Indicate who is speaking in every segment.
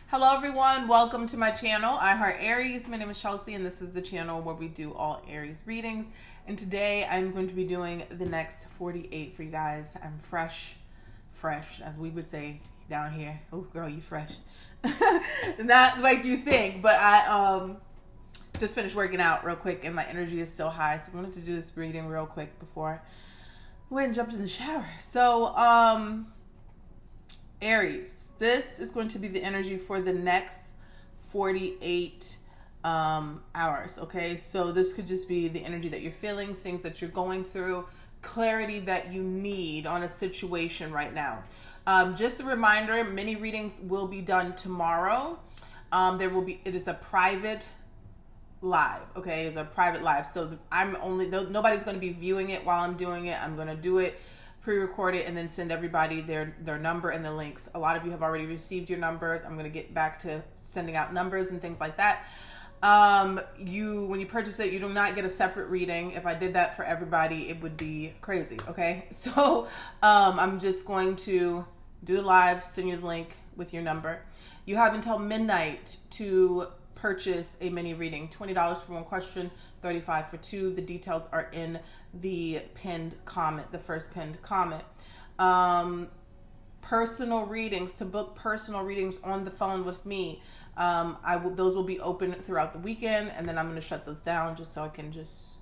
Speaker 1: Hello everyone, welcome to my channel, I Heart Aries. My name is Chelsea and this is the channel where we do all Aries readings. And today I'm going to be doing the next 48 for you guys. I'm fresh, as we would say down here. Oh girl, you fresh. Not like you think, but I just finished working out real quick and my energy is still high. So I wanted to do this reading real quick before I went and jumped in the shower. So Aries. This is going to be the energy for the next 48 hours, okay? So this could just be the energy that you're feeling, things that you're going through, clarity that you need on a situation right now. Just a reminder, mini readings will be done tomorrow. It is a private live, okay? It's a private live. So nobody's going to be viewing it while I'm doing it. I'm going to do it, pre-record it, and then send everybody their number and the links. A lot of you have already received your numbers. I'm going to get back to sending out numbers and things like that. When you purchase it, you do not get a separate reading. If I did that for everybody, it would be crazy, okay? So I'm just going to do the live, send you the link with your number. You have until midnight to purchase a mini reading. $20 for one question, $35 for two. The details are in the pinned comment, the first pinned comment. Personal readings, to book personal readings on the phone with me. Those will be open throughout the weekend, and then I'm going to shut those down just so I can just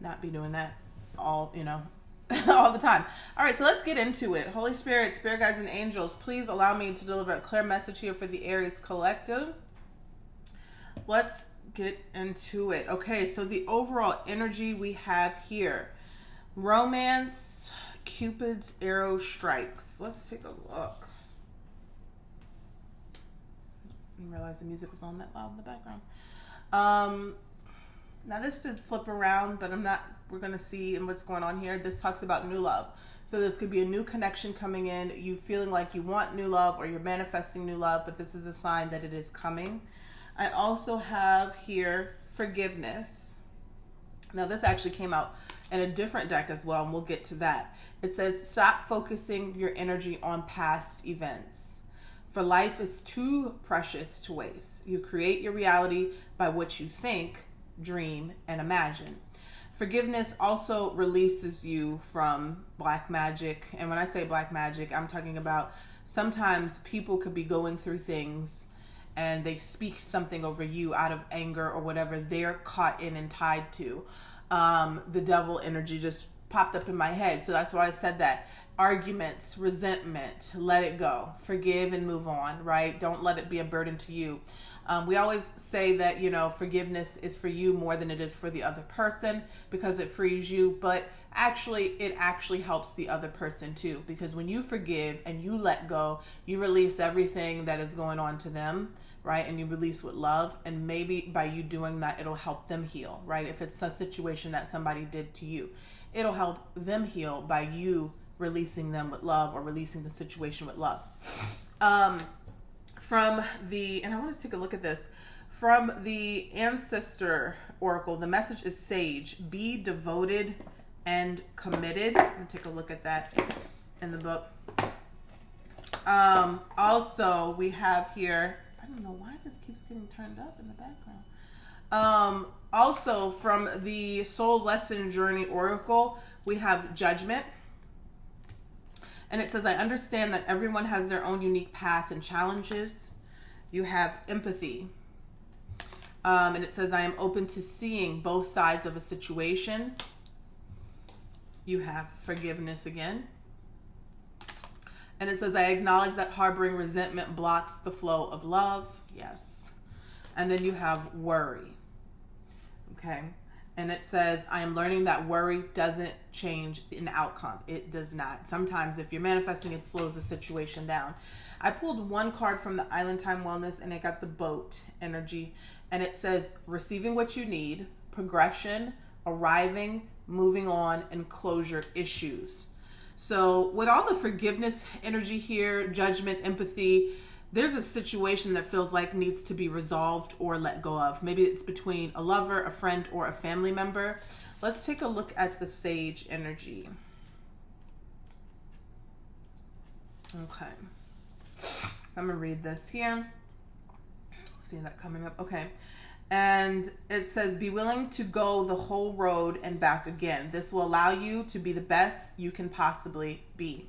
Speaker 1: not be doing that all the time. All right, so let's get into it. Holy Spirit, Spirit guides and angels, please allow me to deliver a clear message here for the Aries collective. Let's get into it. Okay, so the overall energy we have here. Romance, Cupid's arrow strikes. Let's take a look. I didn't realize the music was on that loud in the background. Now this did flip around, but we're going to see what's going on here. This talks about new love. So this could be a new connection coming in. You feeling like you want new love or you're manifesting new love, but this is a sign that it is coming. I also have here forgiveness. Now this actually came out in a different deck as well, and we'll get to that. It says, stop focusing your energy on past events. For life is too precious to waste. You create your reality by what you think, dream, and imagine. Forgiveness also releases you from black magic. And when I say black magic, I'm talking about sometimes people could be going through things and they speak something over you out of anger or whatever they're caught in and tied to. The devil energy just popped up in my head. So that's why I said that. Arguments, resentment, let it go. Forgive and move on, right? Don't let it be a burden to you. We always say that, forgiveness is for you more than it is for the other person because it frees you. But it actually helps the other person too. Because when you forgive and you let go, you release everything that is going on to them, right? And you release with love. And maybe by you doing that, it'll help them heal, right? If it's a situation that somebody did to you, it'll help them heal by you releasing them with love or releasing the situation with love. And I want to take a look at this. From the Ancestor Oracle, the message is sage. Be devoted and committed. I'm going to take a look at that in the book. Also, we have here, I don't know why this keeps getting turned up in the background. Also, from the Soul Lesson Journey Oracle, we have judgment. And it says, I understand that everyone has their own unique path and challenges. You have empathy. And it says, I am open to seeing both sides of a situation. You have forgiveness again. And it says, I acknowledge that harboring resentment blocks the flow of love. Yes. And then you have worry. Okay. And it says, I am learning that worry doesn't change an outcome. It does not. Sometimes if you're manifesting, it slows the situation down. I pulled one card from the Island Time Wellness and I got the boat energy. And it says, receiving what you need, progression, arriving, moving on, and closure issues. So with all the forgiveness energy here, judgment, empathy, there's a situation that feels like needs to be resolved or let go of. Maybe it's between a lover, a friend, or a family member. Let's take a look at the sage energy. Okay. I'm going to read this here. seeing that coming up. Okay. And it says, be willing to go the whole road and back again. This will allow you to be the best you can possibly be.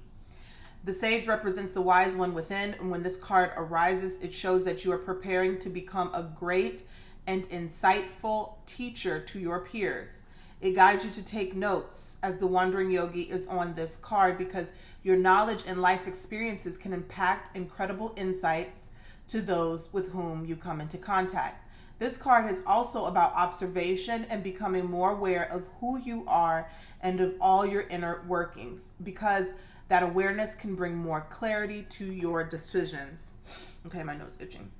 Speaker 1: The sage represents the wise one within, and when this card arises, it shows that you are preparing to become a great and insightful teacher to your peers. It guides you to take notes, as the wandering yogi is on this card, because your knowledge and life experiences can impact incredible insights to those with whom you come into contact. This card is also about observation and becoming more aware of who you are and of all your inner workings, because that awareness can bring more clarity to your decisions. Okay, my nose itching.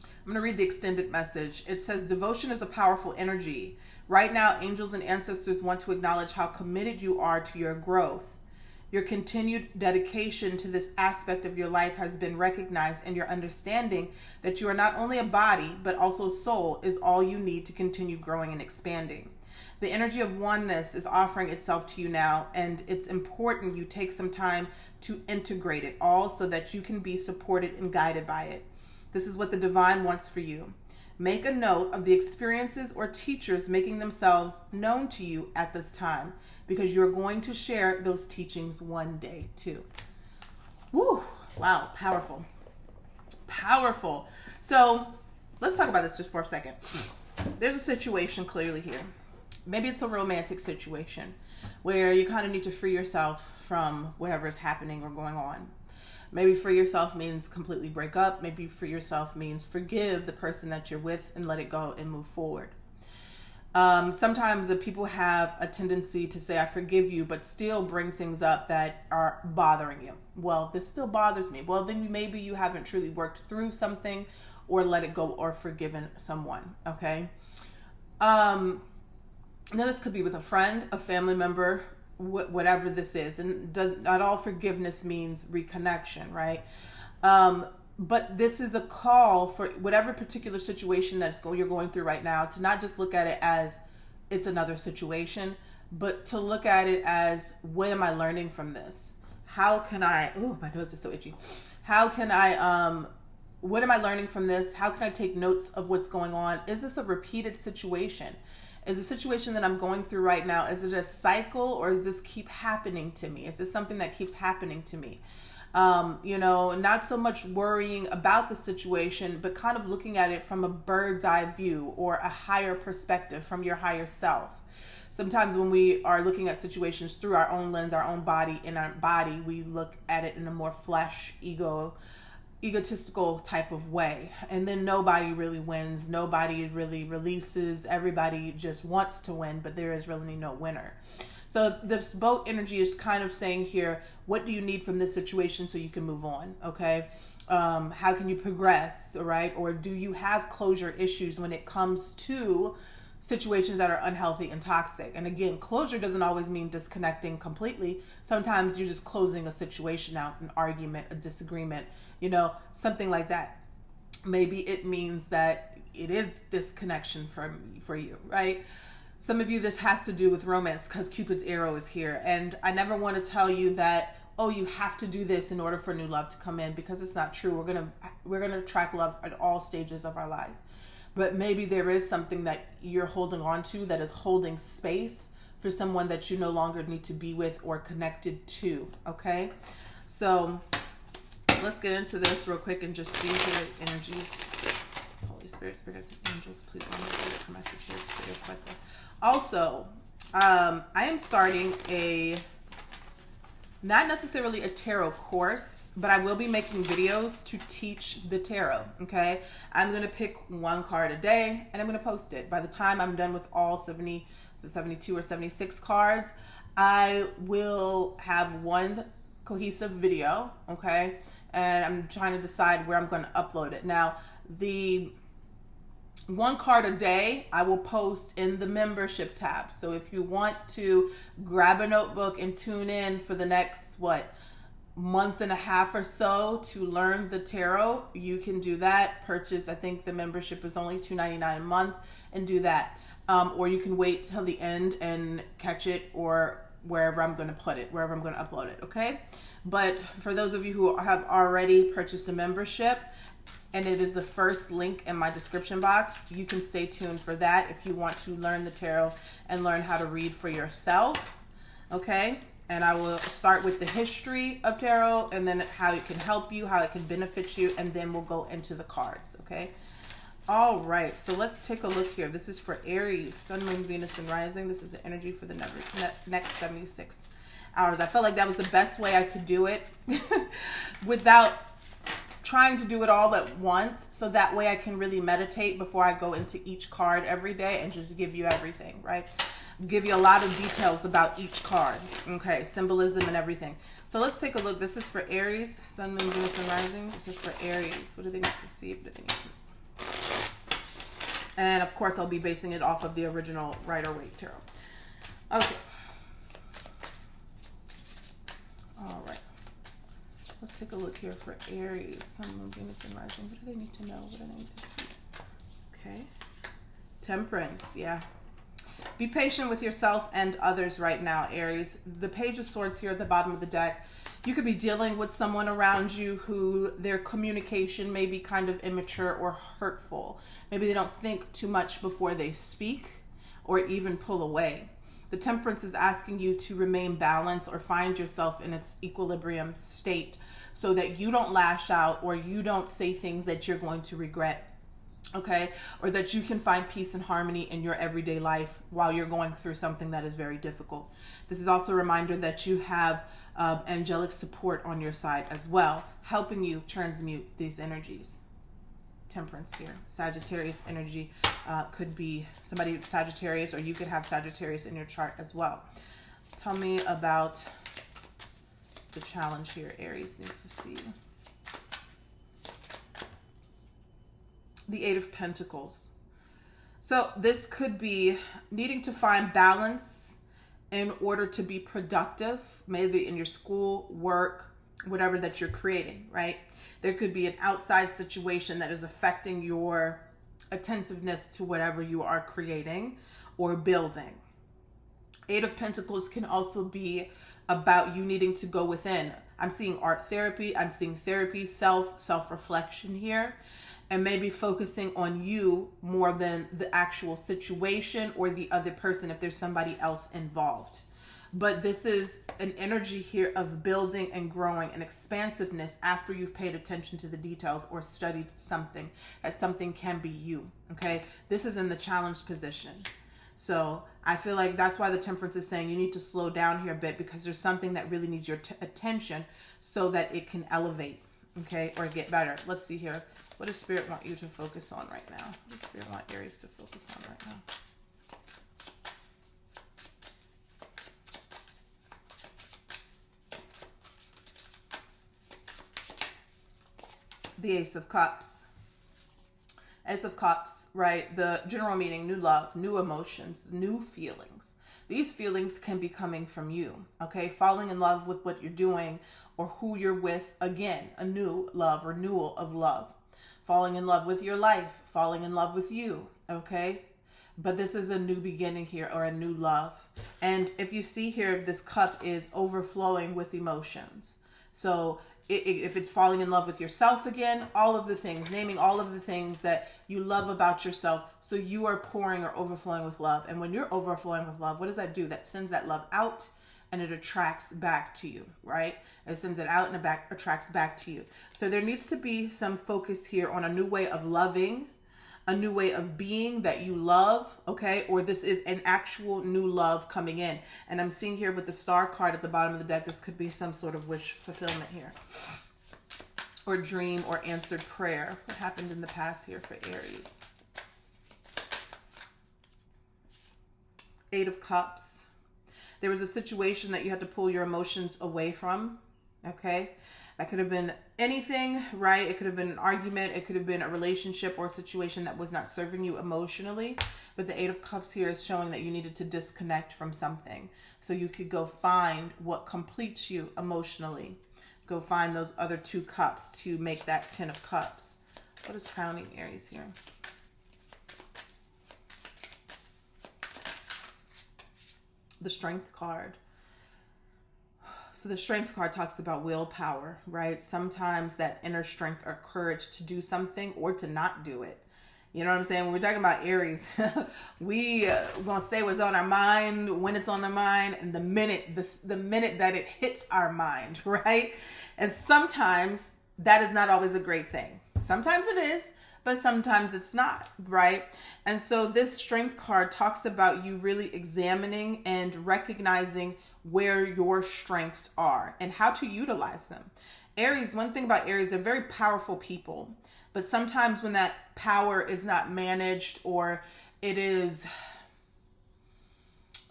Speaker 1: I'm going to read the extended message. It says, devotion is a powerful energy. Right now, angels and ancestors want to acknowledge how committed you are to your growth. Your continued dedication to this aspect of your life has been recognized, and your understanding that you are not only a body, but also soul is all you need to continue growing and expanding. The energy of oneness is offering itself to you now, and it's important you take some time to integrate it all so that you can be supported and guided by it. This is what the divine wants for you. Make a note of the experiences or teachers making themselves known to you at this time, because you're going to share those teachings one day too. Woo! Wow, powerful. Powerful. So let's talk about this just for a second. There's a situation clearly here. Maybe it's a romantic situation where you kind of need to free yourself from whatever is happening or going on. Maybe free yourself means completely break up. Maybe free yourself means forgive the person that you're with and let it go and move forward. Sometimes the people have a tendency to say, I forgive you, but still bring things up that are bothering you. Well, this still bothers me. Well, then maybe you haven't truly worked through something or let it go or forgiven someone. Okay. Now this could be with a friend, a family member, whatever this is. And not all forgiveness means reconnection, right? But this is a call for whatever particular situation you're going through right now, to not just look at it as it's another situation, but to look at it as, what am I learning from this? How can I, my nose is so itchy. How can I, what am I learning from this? How can I take notes of what's going on? Is this a repeated situation? Is the situation that I'm going through right now, is it a cycle, or does this keep happening to me? Is this something that keeps happening to me? Not so much worrying about the situation, but kind of looking at it from a bird's eye view or a higher perspective from your higher self. Sometimes when we are looking at situations through our own lens, our own body, in our body, we look at it in a more flesh, egotistical type of way. And then nobody really wins. Nobody really releases. Everybody just wants to win, but there is really no winner. So this boat energy is kind of saying here, what do you need from this situation so you can move on? Okay. How can you progress? All right. Or do you have closure issues when it comes to situations that are unhealthy and toxic? And again, closure doesn't always mean disconnecting completely. Sometimes you're just closing a situation out, an argument, a disagreement, something like that. Maybe it means that it is disconnection for you, right? Some of you, this has to do with romance, because Cupid's arrow is here. And I never want to tell you that, you have to do this in order for new love to come in, because it's not true. We're going to attract love at all stages of our life. But maybe there is something that you're holding on to that is holding space for someone that you no longer need to be with or connected to. Okay. So let's get into this real quick and just see here energies. Holy Spirit, spirits, and angels, please let me get your messages. Also, I am starting not necessarily a tarot course, but I will be making videos to teach the tarot, okay? I'm going to pick one card a day, and I'm going to post it. By the time I'm done with all 72 or 76 cards, I will have one cohesive video, okay? And I'm trying to decide where I'm going to upload it. Now, the one card a day I will post in the membership tab. So if you want to grab a notebook and tune in for the next month and a half or so to learn the tarot, you can do that. Purchase, I think the membership is only $2.99 a month, and do that. Or you can wait till the end and catch it, or wherever I'm going to put it, wherever I'm going to upload it. Okay. But for those of you who have already purchased a membership, and it is the first link in my description box. You can stay tuned for that if you want to learn the tarot and learn how to read for yourself. Okay? And I will start with the history of tarot, and then how it can help you, how it can benefit you, and then we'll go into the cards. Okay? All right, so let's take a look here. This is for Aries, Sun, Moon, Venus, and Rising. This is the energy for the next 76 hours. I felt like that was the best way I could do it without trying to do it all at once. So that way I can really meditate before I go into each card every day and just give you everything, right? Give you a lot of details about each card. Okay, symbolism and everything. So let's take a look. This is for Aries, Sun, Moon, Venus, and Rising. This is for Aries. What do they need to see? What do they need to... And of course, I'll be basing it off of the original Rider-Waite tarot. Okay. All right. Let's take a look here for Aries, Sun, Moon, Venus, and Rising. What do they need to know? What do they need to see? Okay. Temperance, yeah. Be patient with yourself and others right now, Aries. The Page of Swords here at the bottom of the deck. You could be dealing with someone around you who their communication may be kind of immature or hurtful. Maybe they don't think too much before they speak or even pull away. The Temperance is asking you to remain balanced or find yourself in its equilibrium state so that you don't lash out or you don't say things that you're going to regret. Okay, or that you can find peace and harmony in your everyday life while you're going through something that is very difficult. This is also a reminder that you have angelic support on your side as well, helping you transmute these energies. Temperance here. Sagittarius energy could be somebody with Sagittarius, or you could have Sagittarius in your chart as well. Tell me about the challenge here Aries needs to see. The Eight of Pentacles. So this could be needing to find balance in order to be productive, maybe in your school, work, whatever that you're creating, right? There could be an outside situation that is affecting your attentiveness to whatever you are creating or building. Eight of Pentacles can also be about you needing to go within. I'm seeing art therapy. I'm seeing therapy, self-reflection here. And maybe focusing on you more than the actual situation or the other person if there's somebody else involved. But this is an energy here of building and growing and expansiveness after you've paid attention to the details or studied something, that something can be you, okay? This is in the challenged position. So I feel like that's why the Temperance is saying you need to slow down here a bit, because there's something that really needs your attention so that it can elevate, okay, or get better. Let's see here. What does Spirit want you to focus on right now? What does Spirit want Aries to focus on right now? The Ace of Cups. Ace of Cups, right? The general meaning, new love, new emotions, new feelings. These feelings can be coming from you, okay? Falling in love with what you're doing or who you're with. Again, a new love, renewal of love. Falling in love with your life, falling in love with you, okay? But this is a new beginning here, or a new love. And if you see here, this cup is overflowing with emotions. So if it's falling in love with yourself again, all of the things, naming all of the things that you love about yourself. So you are pouring or overflowing with love. And when you're overflowing with love, what does that do? That sends that love out and it attracts back to you, right? It sends it out and it attracts back to you. So there needs to be some focus here on a new way of loving, a new way of being that you love, okay? Or this is an actual new love coming in. And I'm seeing here with the Star card at the bottom of the deck, this could be some sort of wish fulfillment here. Or dream or answered prayer. What happened in the past here for Aries? Eight of Cups. There was a situation that you had to pull your emotions away from, okay? That could have been anything, right? It could have been an argument. It could have been a relationship or a situation that was not serving you emotionally. But the Eight of Cups here is showing that you needed to disconnect from something. So you could go find what completes you emotionally. Go find those other two cups to make that 10 of Cups. What is crowning Aries here? The Strength card. So the strength card talks about willpower, right? Sometimes that inner strength or courage to do something or to not do it. You know what I'm saying? When we're talking about Aries, we gonna say what's on our mind when it's on the mind, and the minute that it hits our mind, right? And sometimes that is not always a great thing. Sometimes it is, but sometimes it's not, right? And so this strength card talks about you really examining and recognizing where your strengths are and how to utilize them. Aries, one thing about Aries, they're very powerful people. But sometimes when that power is not managed, or it is,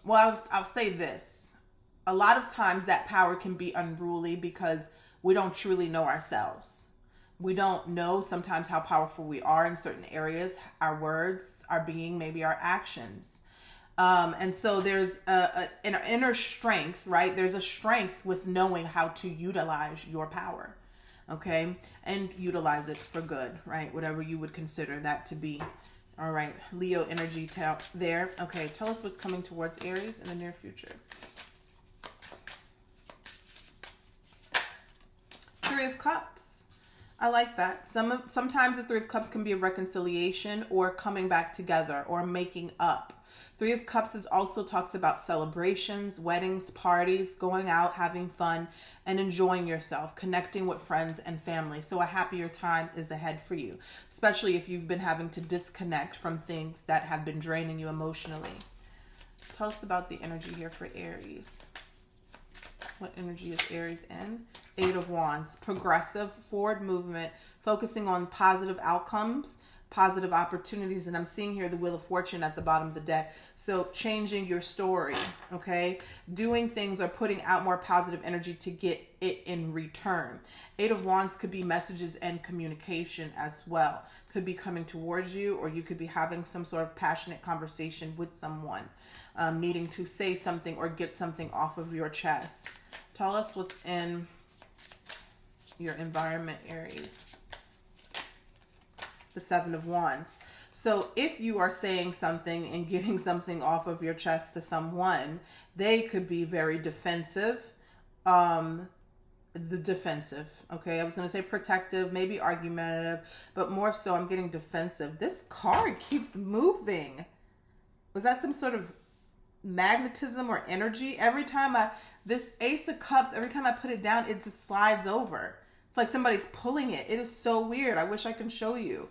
Speaker 1: well, I'll say this. A lot of times that power can be unruly because we don't truly know ourselves. We don't know sometimes how powerful we are in certain areas, our words, our being, maybe our actions. And so there's an inner strength, right? There's a strength with knowing how to utilize your power. Okay, and utilize it for good, right? Whatever you would consider that to be. All right, Leo energy there. Okay, tell us what's coming towards Aries in the near future. Three of Cups. I like that. Sometimes the Three of Cups can be a reconciliation or coming back together or making up. Three of Cups also talks about celebrations, weddings, parties, going out, having fun, and enjoying yourself, connecting with friends and family. So a happier time is ahead for you, especially if you've been having to disconnect from things that have been draining you emotionally. Tell us about the energy here for Aries. What energy is Aries in? Eight of Wands, progressive, forward movement, focusing on positive outcomes, positive opportunities, and I'm seeing here the Wheel of Fortune at the bottom of the deck. So changing your story, okay? Doing things or putting out more positive energy to get it in return. Eight of Wands could be messages and communication as well. Could be coming towards you, or you could be having some sort of passionate conversation with someone, needing to say something or get something off of your chest. Tell us what's in your environment, Aries. The Seven of Wands. So if you are saying something and getting something off of your chest to someone, they could be very defensive. Okay, I was going to say protective, maybe argumentative, but more so I'm getting defensive. This card keeps moving. Was that some sort of magnetism or energy? This Ace of Cups, every time I put it down, it just slides over. It's like somebody's pulling it. It is so weird. I wish I can show you.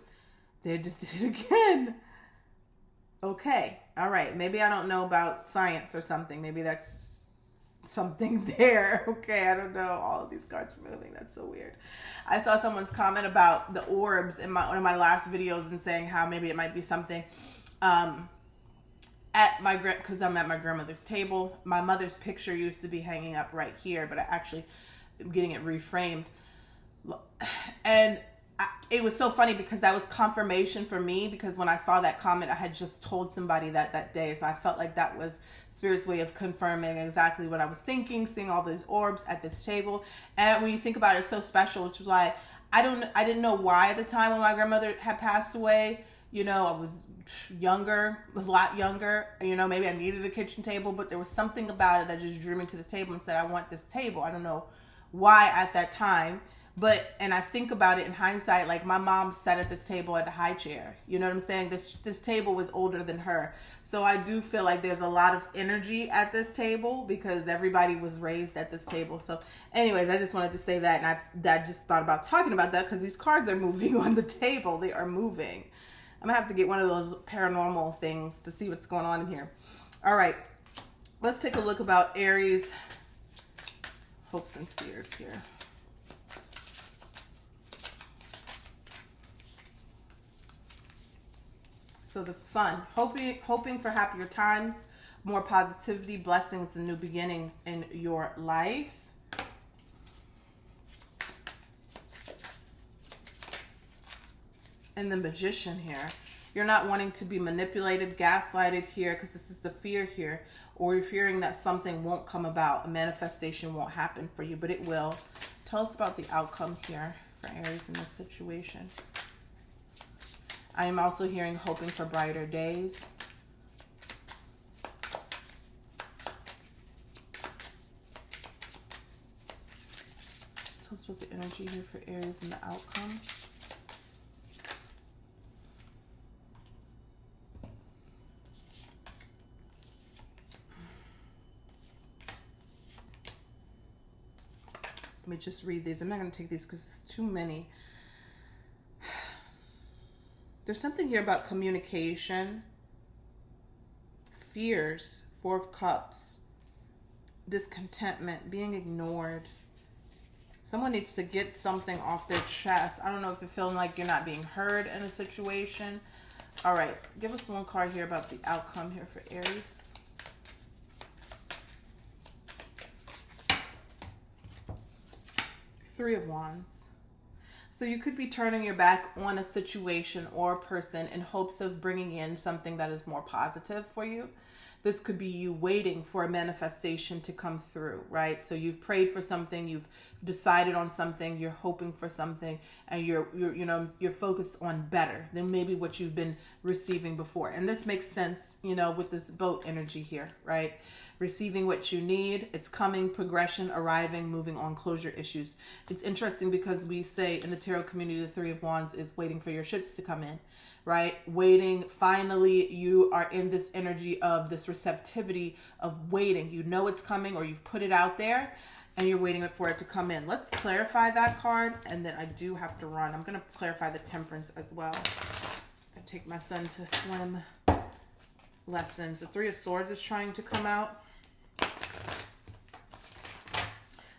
Speaker 1: They just did it again. Okay. All right. Maybe I don't know about science or something. Maybe that's something there. Okay. I don't know. All of these cards are moving. That's so weird. I saw someone's comment about the orbs in one of my last videos and saying how maybe it might be something because I'm at my grandmother's table. My mother's picture used to be hanging up right here, but I actually am getting it reframed. And it was so funny because that was confirmation for me, because when I saw that comment, I had just told somebody that day. So I felt like that was Spirit's way of confirming exactly what I was thinking, seeing all these orbs at this table. And when you think about it, it's so special, which was why I didn't know why at the time when my grandmother had passed away. You know, I was younger, a lot younger. You know, maybe I needed a kitchen table, but there was something about it that just drew me to this table and said, I want this table. I don't know why at that time. And I think about it in hindsight, like my mom sat at this table at the high chair. You know what I'm saying? This table was older than her. So I do feel like there's a lot of energy at this table because everybody was raised at this table. So anyways, I just wanted to say that. And I just thought about talking about that because these cards are moving on the table. They are moving. I'm going to have to get one of those paranormal things to see what's going on in here. All right. Let's take a look about Aries' hopes and fears here. So the Sun, hoping for happier times, more positivity, blessings, and new beginnings in your life. And the Magician here. You're not wanting to be manipulated, gaslighted here, because this is the fear here. Or you're fearing that something won't come about. A manifestation won't happen for you, but it will. Tell us about the outcome here for Aries in this situation. I am also hearing hoping for brighter days. Tell us what the energy here for Aries and the outcome. Let me just read these. I'm not going to take these because it's too many. There's something here about communication, fears, Four of Cups, discontentment, being ignored. Someone needs to get something off their chest. I don't know if you're feeling like you're not being heard in a situation. All right, give us one card here about the outcome here for Aries. Three of Wands. So you could be turning your back on a situation or a person in hopes of bringing in something that is more positive for you. This could be you waiting for a manifestation to come through, right? So you've prayed for something, you've decided on something, you're hoping for something, and you're focused on better than maybe what you've been receiving before. And this makes sense, with this boat energy here, right? Receiving what you need, it's coming, progression, arriving, moving on, closure issues. It's interesting because we say in the tarot community, the Three of Wands is waiting for your ships to come in, right? Waiting, finally, you are in this energy of this receptivity of waiting. You know it's coming, or you've put it out there and you're waiting for it to come in. Let's clarify that card, and then I do have to run. I'm going to clarify the Temperance as well. I take my son to swim lessons. The Three of Swords is trying to come out.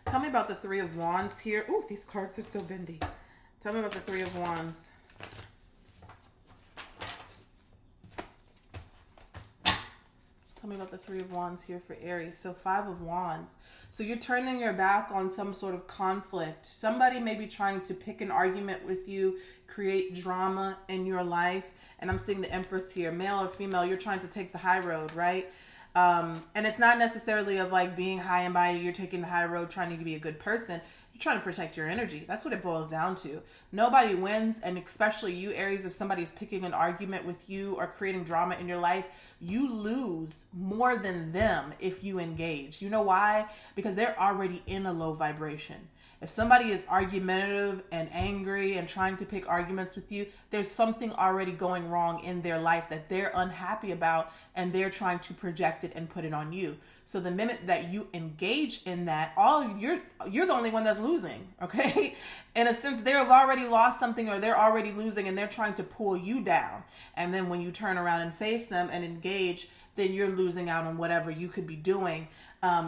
Speaker 1: Tell me about the Three of Wands here. Ooh, these cards are so bendy. Tell me about the Three of Wands. Tell me about the Three of Wands here for Aries. So Five of Wands. So you're turning your back on some sort of conflict. Somebody may be trying to pick an argument with you, create drama in your life. And I'm seeing the Empress here. Male or female, you're trying to take the high road, right? And it's not necessarily of like being high and mighty. You're taking the high road, trying to be a good person. You're trying to protect your energy. That's what it boils down to. Nobody wins, and especially you, Aries, if somebody's picking an argument with you or creating drama in your life, you lose more than them if you engage. You know why? Because they're already in a low vibration. If somebody is argumentative and angry and trying to pick arguments with you, there's something already going wrong in their life that they're unhappy about, and they're trying to project it and put it on you. So the minute that you engage in that, you're the only one that's losing, okay? In a sense, they've already lost something, or they're already losing, and they're trying to pull you down. And then when you turn around and face them and engage, then you're losing out on whatever you could be doing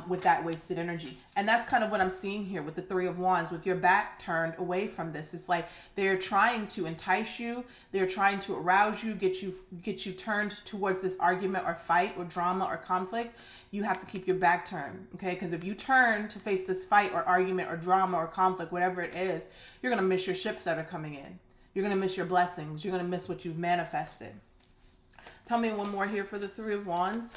Speaker 1: with that wasted energy. And that's kind of what I'm seeing here with the Three of Wands, with your back turned away from this. It's like they're trying to entice you, they're trying to arouse you, get you turned towards this argument or fight or drama or conflict. You have to keep your back turned, okay? Because if you turn to face this fight or argument or drama or conflict, whatever it is, you're going to miss your ships that are coming in. You're going to miss your blessings. You're going to miss what you've manifested. Tell me one more here for the Three of Wands.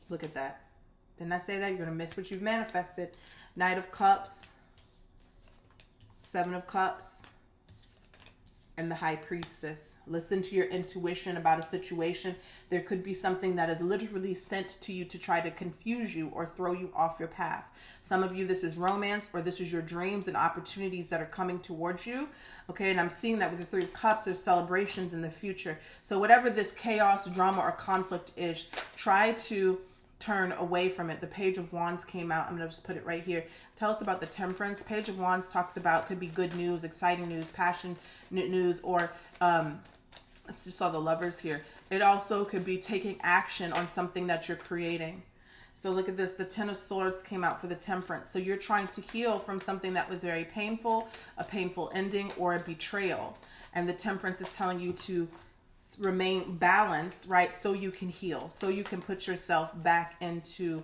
Speaker 1: Look at that. Didn't I say that? You're going to miss what you've manifested. Knight of Cups, Seven of Cups, and the High Priestess. Listen to your intuition about a situation. There could be something that is literally sent to you to try to confuse you or throw you off your path. Some of you, this is romance, or this is your dreams and opportunities that are coming towards you. Okay, and I'm seeing that with the Three of Cups, there's celebrations in the future. So whatever this chaos, drama, or conflict is, try to turn away from it. The Page of Wands came out. I'm going to just put it right here. Tell us about the Temperance. Page of Wands talks about, could be good news, exciting news, passionate news, or I just saw the Lovers here. It also could be taking action on something that you're creating. So look at this. The Ten of Swords came out for the Temperance. So you're trying to heal from something that was very painful, a painful ending, or a betrayal. And the Temperance is telling you to remain balanced, right? So you can heal, so you can put yourself back into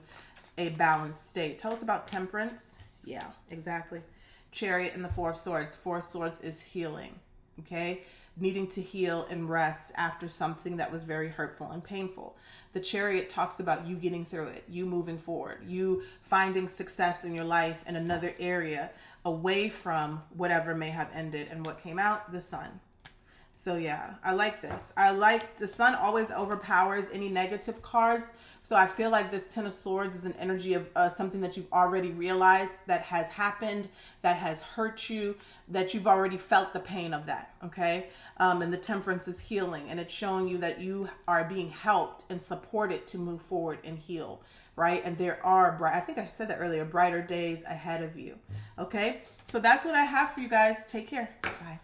Speaker 1: a balanced state. Tell us about Temperance. Yeah, exactly. Chariot and the Four of Swords. Four of Swords is healing, okay? Needing to heal and rest after something that was very hurtful and painful. The Chariot talks about you getting through it, you moving forward, you finding success in your life in another area away from whatever may have ended. And what came out? The Sun. So yeah, I like this. I like the sun always overpowers any negative cards. So I feel like this Ten of Swords is an energy of something that you've already realized that has happened, that has hurt you, that you've already felt the pain of that, okay? And the Temperance is healing, and it's showing you that you are being helped and supported to move forward and heal, right? And there are, I think I said that earlier, brighter days ahead of you, okay? So that's what I have for you guys. Take care. Bye.